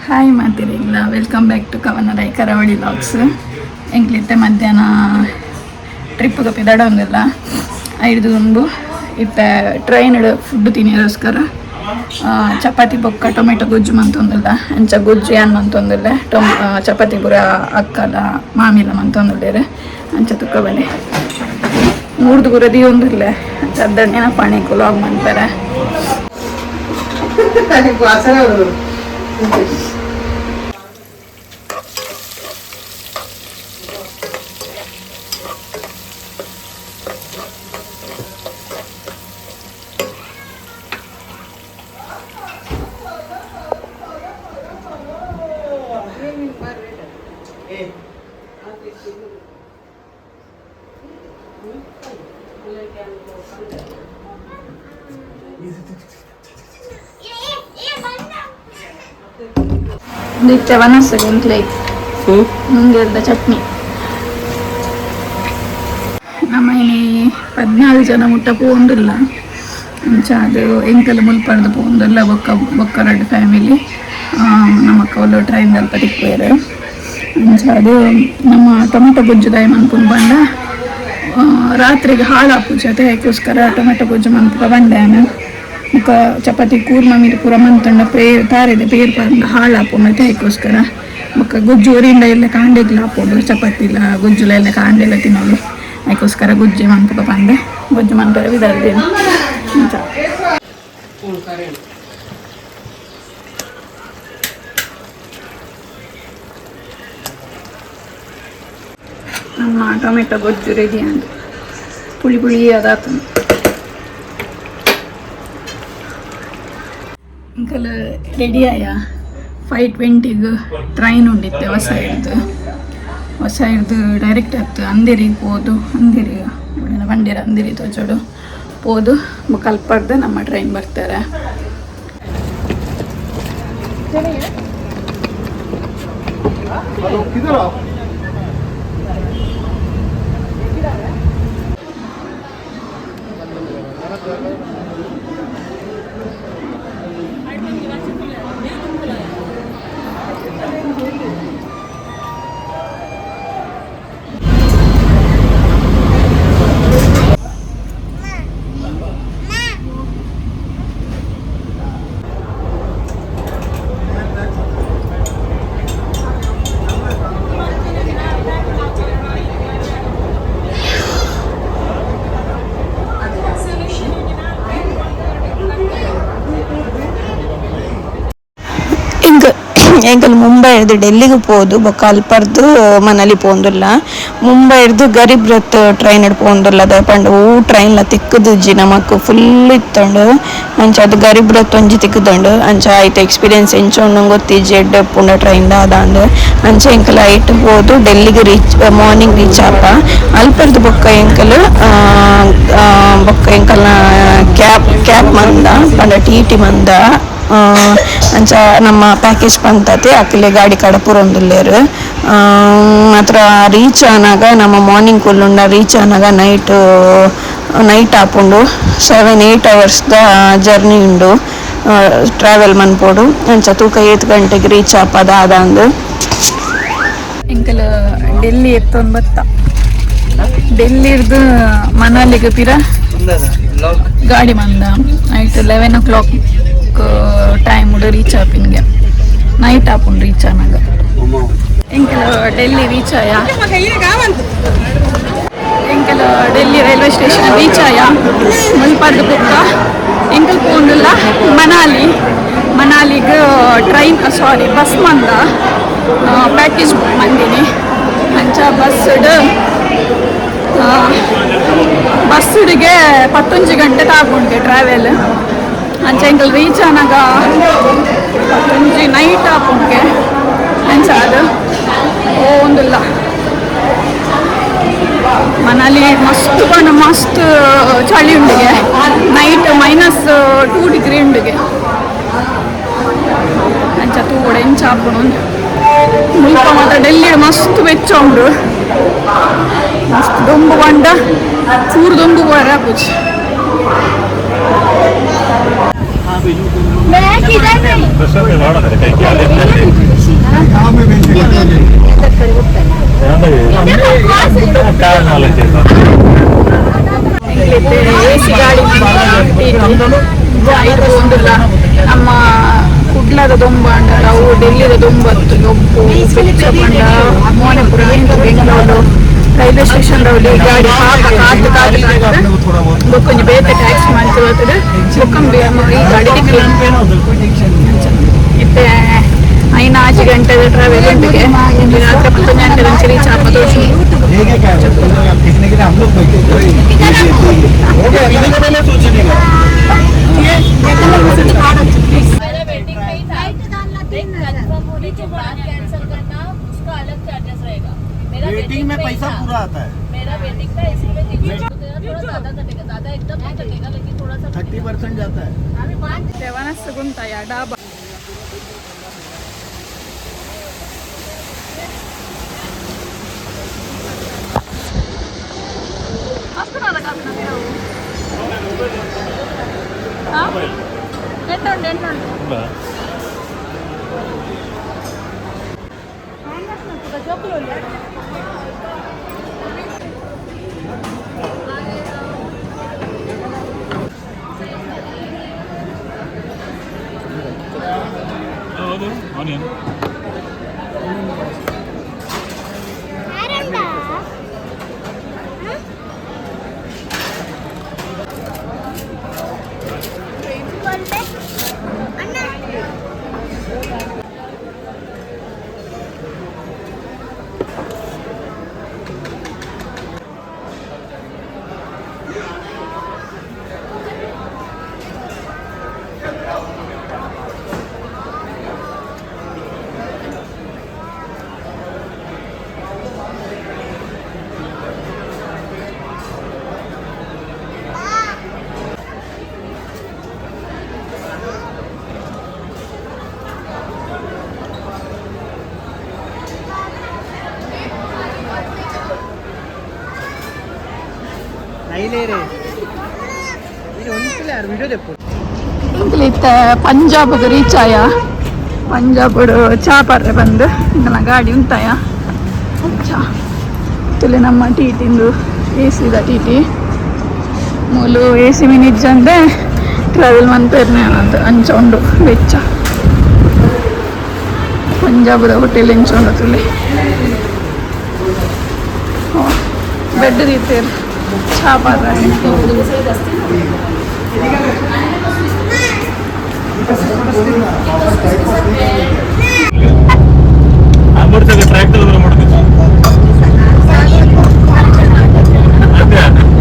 Hi ಮಾತಿರಿಲ್ಲ, welcome back to ಕವನ ಕರಾವಳಿ logs. ಎಂಕ್ಲಿತ್ತೆ ಮಧ್ಯಾಹ್ನ ಟ್ರಿಪ್ಗೆ ಪಿದಾಡ ಒಂದಿಲ್ಲ ಐದು ಒಂದು ಇತ್ತ ಟ್ರೈನ್ ಫುಡ್ ತಿನ್ನೋಸ್ಕರ ಚಪಾತಿ ಬೊಕ್ಕ ಟೊಮೆಟೊ ಗೊಜ್ಜು ಮಂತೊಂದಿಲ್ಲ ಅಂಚ ಗೊಜ್ಜು ಏನು ಮಂತೊಂದಿಲ್ಲ ಚಪಾತಿ ಪೂರ ಅಕ್ಕಲ ಮಾಮಿಲ ಮಂತೊಂದಿಲ್ಲ ಅಂಚ ತುಕ್ಕ ಬಲೆ ಮೂರ್ದು ಗುರದಿ ಒಂದಿಲ್ಲ ಅದ್ದಣ್ಣನ ಪಾಣಿಕು ಲಾಗ್ ಮಾಡ್ತಾರೆ. ನಿತ್ಯ ವನಸ್ಸು ಮುಂದೆ ಚಟ್ನಿ ನಮ್ಮ ಇಲ್ಲಿ 14 ಜನ ಮುಟ್ಟ ಪೋಂದಿಲ್ಲ ಅಂಚ ಅದು ಎಂಕಲ್ ಮುಲ್ಪಡ್ದು ಪೋಂದಿಲ್ಲ ಬೊಕ್ಕ ಎರಡು ಫ್ಯಾಮಿಲಿ ನಮ್ಮಕ್ಕ ಒಳ್ಳೆ ಟ್ರೈನ್ ಅಲ್ಪ ತಿಕ್ಕೋರು ಅಂಚ ಅದು ನಮ್ಮ ಟೊಮೆಟೊ ಗೊಜ್ಜು ದಯ ಮನ್ಪುನ್ ಬಂದ ರಾತ್ರಿಗೆ ಹಾಳಾಪು ಜೊತೆ ಅದಕ್ಕೋಸ್ಕರ ಟೊಮೆಟೊ ಗೊಜ್ಜು ಮನ್ಪುಗ ಬಂದೇನು ಮುಖ ಚಪಾತಿ ಕೂರ್ಮ ಮೀರು ಪೂರ ಮಂತಂಡ ತಾರಿದೆ ಪೇರು ಪಂಡ ಹಾಳಾಪು ಮತ್ತೆ ಅದಕ್ಕೋಸ್ಕರ ಮುಖ ಗೊಜ್ಜು ಊರಿಂದ ಎಲ್ಲ ಕಾಂಡೆಗ್ಲ ಹಾಕೋದು ಚಪಾತಿಲ ಗೊಜ್ಜುಲ ಎಲ್ಲ ಕಾಂಡೆಲ್ಲ ತಿನ್ನೋದು ಅದಕ್ಕೋಸ್ಕರ ಗೊಜ್ಜೆ ಮನ್ಪುಗ ಬಂದೆ ಗೊಜ್ಜು ಮನ್ಪರ ವಿಧಾರ್ದೇನು ಅಂತ ನಮ್ಮ ಟೊಮೆಟೊ ಗೊಜ್ಜು ರೆಡಿ ಅಂತ ಪುಳಿ ಪುಳಿ ಅದಾತು ಇಂಕಲ್ ರೆಡಿ ಆಯ 5:20 ಟ್ರೈನ್ ಉಂಡಿತ್ತೆ ಹೊಸ ಇರ್ದು ಡೈರೆಕ್ಟ್ ಆಯ್ತು ಅಂದೇರಿಗೆ ಹೋದು ಅಂದೇರಿಗೆ ಬಂಡೀರ ಅಂದೇರಿ ತೋಚೋಡು ಹೋದು ಕಲ್ಪರ್ದು ನಮ್ಮ ಟ್ರೈನ್ ಬರ್ತಾರೆ. ಎಂಕಲ್ ಮುಂಬೈ ಹಿಡ್ದು ಡೆಲ್ಲಿಗೆ ಹೋದು ಬೊಕ್ಕ ಅಲ್ಪರ್ದು ಮನಲಿ ಪೋಂದುಲ್ಲ ಮುಂಬೈ ಹಿಡ್ದು ಗರೀಬ್ ರಥ್ ಟ್ರೈನ್ ಹಿಡ್ ಪೋಂದುಲ್ಲ ದಯಪಂಡು ಟ್ರೈನ್ಲ ತಿಕ್ಕುದುಜ್ಜಿ ನಮಕ್ ಫುಲ್ ಇತ್ತಂಡು ಅಂಚ ಅದು ಗರೀಬ್ ರಥ್ ಒಂಜಿ ತಿಕ್ಕುದಂಡು ಅಂಚ ಆಯ್ತು ಎಕ್ಸ್ಪೀರಿಯನ್ಸ್ ಎಂಚೊಂಡು ಗೊತ್ತಿಜ್ಜಿ ಎಡ್ಡೆ ಪುಂಡ ಟ್ರೈನ್ ಅದಾಂಡು ಅಂಚ ಎಂಕಲ್ ಐಟ್ ಹೋದು ಡೆಲ್ಲಿಗೆ ಮಾರ್ನಿಂಗ್ ರೀಚ್ ಆಪ ಅಲ್ಪರ್ದು ಬೊಕ್ಕ ಎಂಕಲ್ ಕ್ಯಾಬ್ ಮಂದ ಪಂಡ ಟಿ ಮಂದ ಅಂಚ ನಮ್ಮ ಪ್ಯಾಕೇಜ್ ಪಂತತೆ ಅಕ್ಕಿಲೆ ಗಾಡಿ ಕಡೆ ಪುರೊಂದುಲ್ಲೇರು ಮಾತ್ರ ರೀಚ್ ಆನಾಗ ನಮ್ಮ ಮಾರ್ನಿಂಗ್ ಕುಲ್ಲುಂಡ ರೀಚ್ ಆನಾಗ ನೈಟ್ ಆಪುಂಡು 7-8 hours ಜರ್ನಿ ಉಂಡು ಟ್ರಾವೆಲ್ ಮನ್ಪೋಡು ಅಂಚ ತೂಕ 8 ಗಂಟೆಗೆ ರೀಚ್ ಆಪದ ಆದಂದು ಎಂಕಲ್ ಡೆಲ್ಲಿ ಎತ್ತೊಂದು ಬತ್ತ ಡೆಲ್ಲಿರ್ದು ಮನಾಲಿಗೆ ಪಿರ ಗಾಡಿ ಮಂದ ನೈಟ್ 11 o'clock ಟೈಮ್ ರೀಚ್ ಆಪಿನ್ಗೆ ನೈಟ್ ಆಪುಂಡು ರೀಚ್ ಆನಾಗ ಎಂಕಲ್ ಡೆಲ್ಲಿ ರೀಚ್ ಆಯ ಎಂಕಲ್ ಡೆಲ್ಲಿ ರೈಲ್ವೆ ಸ್ಟೇಷನ್ ರೀಚ್ ಆಯ ಮುಲ್ಪರ್ದು ಬುಕ್ಕ ಎಂಕಲ್ ಪೋಂಡುಲ್ಲ ಮನಾಲಿಗೆ ಟ್ರೈನ್ ಬಸ್ ಮಂದ ಪ್ಯಾಕೇಜ್ ಬುಕ್ ಮಂದಿನಿ ಅಂಚ ಬಸ್ಸಿಗೆ 11 ಗಂಟೆ ತಾಪುಂಡೆ ಟ್ರಾವೆಲ್ ಅಂಚ ಎಂಕಲ್ ರೀಚ್ ಆನಾಗ 11 ನೈಟ್ ಆಪುಂಡೆ ಅಂಚ ಅದು ಒಂದಿಲ್ಲ ಮನಾಲಿ ಮಸ್ತ್ ಚಳಿ ಉಂಡಿಗೆ ನೈಟ್ -2 degree ಉಂಡಿಗೆ ಅಂಚ ತೂಡ ಎಂಚ ಆಪುಂಡು ಮುಲ್ಪ ಮಾತ್ರ ಡೆಲ್ಲಿ ಮಸ್ತ್ ವೆಚ್ಚ ಉಂಡು ಮಸ್ತ್ ದೊಂಬು ಬಂಡ ಚೂರು ದೊಂಬು ಬರ ಕುಚ್ मैं किधर नहीं ತುಂಬಾಂಡ ಅವು ಡೆಲ್ಲಿದ ತುಂಬತ್ತು ಒಬ್ಬು ಪಂಡ ಮೋನೆಪುರ ಬೆಂಗಳೂರು ರೈಲ್ವೆ ಸ್ಟೇಷನ್ ರೌಡಿ ಗಾಡಿ ಕಾತು ಬೊಕ್ಕೊಂಜಿ ಬೇತೆ ಟ್ಯಾಕ್ಸಿ ಮಂಚು ಬರ್ತದೆ ಬೊಕ್ಕಂಬಿ ಈ ಗಾಡಿ ಇತ್ತೆ ಐನ 5 ಗಂಟೆದ ಟ್ರಾವೆಲ್ ಉಂಟಿಗೆ ರಾತ್ರಿ 10 ಗಂಟೆ ರಂಚೆ ರೀಚ್ ಆಪದು वेटिंग में पैसा पूरा आता है मेरा वेटिंग का इसी में थोड़ा ज़्यादा कटेगा, ज़्यादा एकदम नहीं कटेगा लेकिन थोड़ा सा 30% जाता है. ದೇವನಸ್ಸು ಗುಂತಾಯ ಡಾಬಾ Onion. ಪಂಜಾಬ್ಗೆ ರೀಚ್ ಆಯ ಪಂಜಾಬ್ ಚಾ ಪರ್ರೆ ಬಂದು ಇಂಗಲ ಗಾಡಿ ಉಂಟಾಯ ಚಾ ಇಲ್ಲಿ ನಮ್ಮ ಟಿ ಟಿಂದು ಎ ಸಿದ ಟಿ ಟಿ ಮೂಲು ಎ ಸಿ ಮಿನಿಟ್ಸ್ ಅಂದರೆ ಟ್ರಾವೆಲ್ ಮಂತೇರ್ನೆ ಅನ್ನೋದು ಅಂಚ ಉಂಡು ವೆಚ್ಚ ಪಂಜಾಬ್ದ ಹೋಟೆಲ್ ಎಂಚ ಉಂಡು ತುಳಿ ಬೆಡ್ ರೀತಿ ಚಾ ಪರ್ರೆ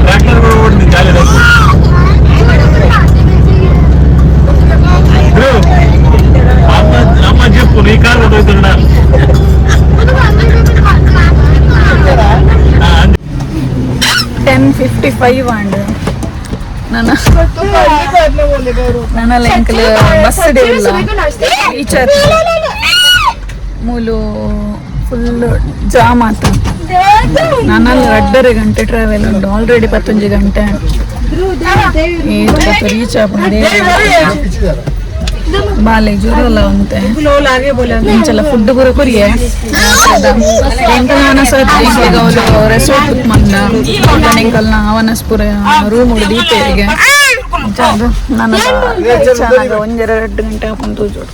ಟ್ರ್ಯಾಕ್ಟರ್ ಓಡಿದ್ವಿ ಜಾಲಿ ನಮ್ಮ ಜಿಪ್ಪು ಈ ಕಾರ್ ಹೊಟ್ಟೋಯ್ತು 10:55 ಅಂಡ್ ನನ್ನ ಲೆಂಕಲ್ ಬಸ್ ಡೇ ಇಲ್ಲ ಟೀಚರ್ ಮೂಲು ಫುಲ್ ಜಾಮ್ ಆತ ನನ್ನಲ್ಲಿ 2.5 ಗಂಟೆ ಟ್ರಾವೆಲ್ ಉಂಟು ಆಲ್ರೆಡಿ 11 ಗಂಟೆ ರೀಚ್ ಆಪಂದೆ ಬಾಲೆ ಜೋರಲ್ಲ ಅಂತೆ ಇಂಚೆಲ್ಲ ಫುಡ್ ಪೂರ ಕೊರಿಯೆ ಎಂಕಲ್ನ ರೆಸಾರ್ಟ್ ಬುಕ್ ಮಂದ ಎಂಕಲ್ನ ಅವನಸ್ಪುರ ರೂಮ್ ದೀಪೇರಿಗೆ ನನ್ನ ಚೆನ್ನಾಗ 1-2 ಗಂಟೆ ಹಾಕೊಂಡು ತೂಜೋಡು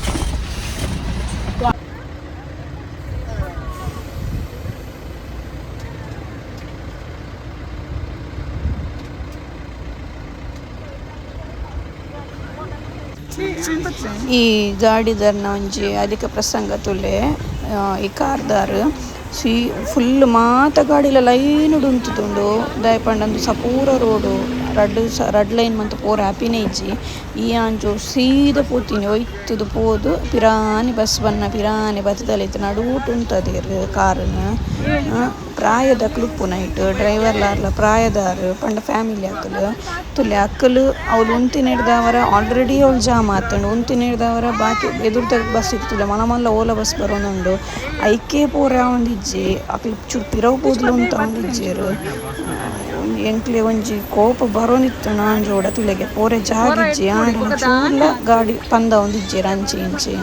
ಈ ಗಾಡಿದಾರ್ನ ಒಂಜಿ ಅಧಿಕ ಪ್ರಸಂಗ ತುಲೆ ಈ ಕಾರ್ದಾರ್ ಫುಲ್ ಮಾತ ಗಾಡಿಲ ಲೈನ್ ಉಂತುಂಡು ದಯಪಂಡಂದು ಸಪೂರ ರೋಡು ರಡ್ ಲೈನ್ ಮಂತ್ ಪೋರ ಹ್ಯಾಪಿನೇ ಇಜ್ಜಿ ಈ ಅಂಚು ಸೀದ ಪೋತೀನಿ ಒಯ್ತದು ಪೋದು ಪಿರಾನಿ ಬಸ್ ಬನ್ನ ಪಿರಾನಿ ಬತ್ತದಲ್ಲಿತ್ತು ನಡೂಟು ಉಂಟದೇರು ಕಾರನ್ನ ಪ್ರಾಯದ ಕ್ಲುಪ್ಪು ನೈಟ್ ಡ್ರೈವರ್ಲಾರ್ಲ ಪ್ರಾಯದಾರು ಪಂಡ ಫ್ಯಾಮಿಲಿ ಅಕ್ಕಲು ತುಲೆ ಅಕ್ಕಲು ಅವ್ಳು ಉಂತಿನ ಹಿಡ್ದವರ ಆಲ್ರೆಡಿ ಅವಳು ಜಾಮ್ ಆತಂಡು ಉಂತಿನ ಹಿಡ್ದವರ ಬಾಕಿ ಎದುರ್ದಾಗ ಬಸ್ ಇರ್ತದೆ ಮಲ್ಲ ಓಲಾ ಬಸ್ ಬರೋನುಂಡು ಐಕೆ ಪೋರ ಒಂದಿಜ್ಜಿ ಅಕ್ಲು ಚೂರು ಪಿರವು ಕೂದಲು ಅಂತ ಒಂದಿಜ್ಜೇರು ಎಂಕ್ಲೆ ಒಂಜಿ ಕೋಪ ಬರೋನಿತ್ತು ನಾನ್ ಜೋಡ ತುಲೆಗೆ ಪೋರೆ ಜಾಗಿಜ್ಜಿ ಚೂರ್ಲ ಗಾಡಿ ಪಂದ ಒಂದಿಜ್ಜೇರು ಅಂಚಿ ಇಂಚಿ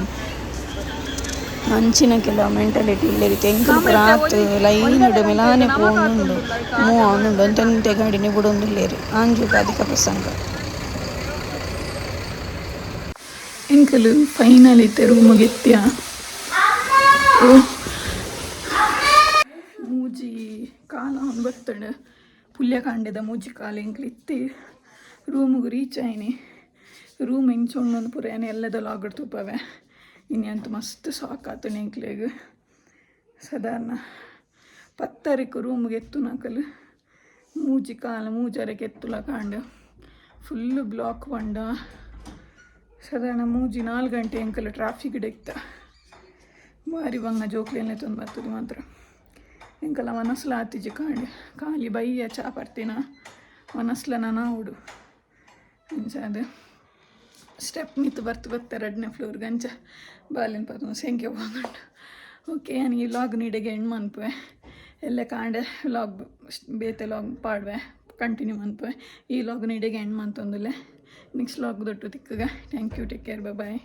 ಅಂಚಿನ ಕೆಲವು ಮೆಂಟಾಲಿಟಿ ಇಲ್ಲ ರೀತಿ ಎಂಕಲ್ ರಾತ್ ಲೈನ್ ಮಿಲಾನೆ ಪೋನುಂಡು ಅವನುಂಡು ಅಂತೆ ಗಾಡಿನೇ ಬಿಡೊಂದಿಲ್ಲೇರಿ ಅಂಜುಗ ಅಧಿಕ ಪ್ರಸಂಗ ಎಂಕಲು ಫೈನಲ್ ಇತ್ತೆ ರೂಮಿಗೆ ಎತ್ತಿಯ ಮೂಜಿ ಕಾಲ ಅವ್ನು ಬರ್ತಾಳೆ ಪುಲ್ಯ ಕಾಂಡೆದ ಮೂಜಿ ಕಾಲ ಎಂಕ್ಲು ಇತ್ತಿ ರೂಮಿಗೆ ರೀಚ್ ಆಯ್ನಿ ರೂಮ್ ಇಂಚೊಂಡು ಪೂರ ಏನು ಎಲ್ಲದ ಲಾಗಡ್ ತುಪ್ಪವೆ ಇನ್ನಂತೂ ಮಸ್ತ್ ಸಾಕಾತು ಎಂಕ್ಲೆಗ್ ಸಾಧಾರಣ 10 ರೂಮ್ಗೆ ಎತ್ತು ನಾಕಲು ಮೂಜಿ ಕಾಲ ಮೂಜರಕ್ಕೆ ಎತ್ತುಲ ಕಾಂಡು ಫುಲ್ಲು ಬ್ಲಾಕ್ ಬಂಡ ಸಾಧಾರಣ ಮೂಜಿ 4 ಗಂಟೆ ಎಂಕಲ್ ಟ್ರಾಫಿಕ್ ಇತ್ತ ಬಾರಿ ಬಂಗ ಜೋಕ್ಲೇನೆ ತಂದು ಬರ್ತದೆ ಮಾತ್ರ ಎಂಕಲ ಮನಸ್ಲ ಆತಿಜಿ ಕಾಂಡು ಖಾಲಿ ಬೈಯ ಚಾ ಪರ್ತಿನ ಮನಸ್ಲ ನಾವುಡು ಅದು ಸ್ಟೆಪ್ ಮಿತ್ತು ಬರ್ತಾ 2ನೇ ಫ್ಲೋರ್ಗೆ ಅಂಚ ಬಾಲಿನ ಪದ ಸೆಂಕೆ ಹೋಗುಂಟು ಓಕೆ ನಾನು ಈ ಲಾಗ್ ನೀಡೆಗೆ ಎಂಡ್ ಮನ್ಪುವೆ ಎಲ್ಲ ಕಾಂಡೆ ಲಾಗ್ ಬೇತೆ ಲಾಗ್ ಪಾಡ್ವೆ ಕಂಟಿನ್ಯೂ ಮನ್ಪುವೆ ಈ ಲಾಗ್ ನೀಡೆಗೆ ಎಂಡ್ ಮಂತೊಂದುಲೆ ನೆಕ್ಸ್ಟ್ ಲಾಗ್ ದೊಟ್ಟು ತಿಕ್ಕಗ thank you take care bye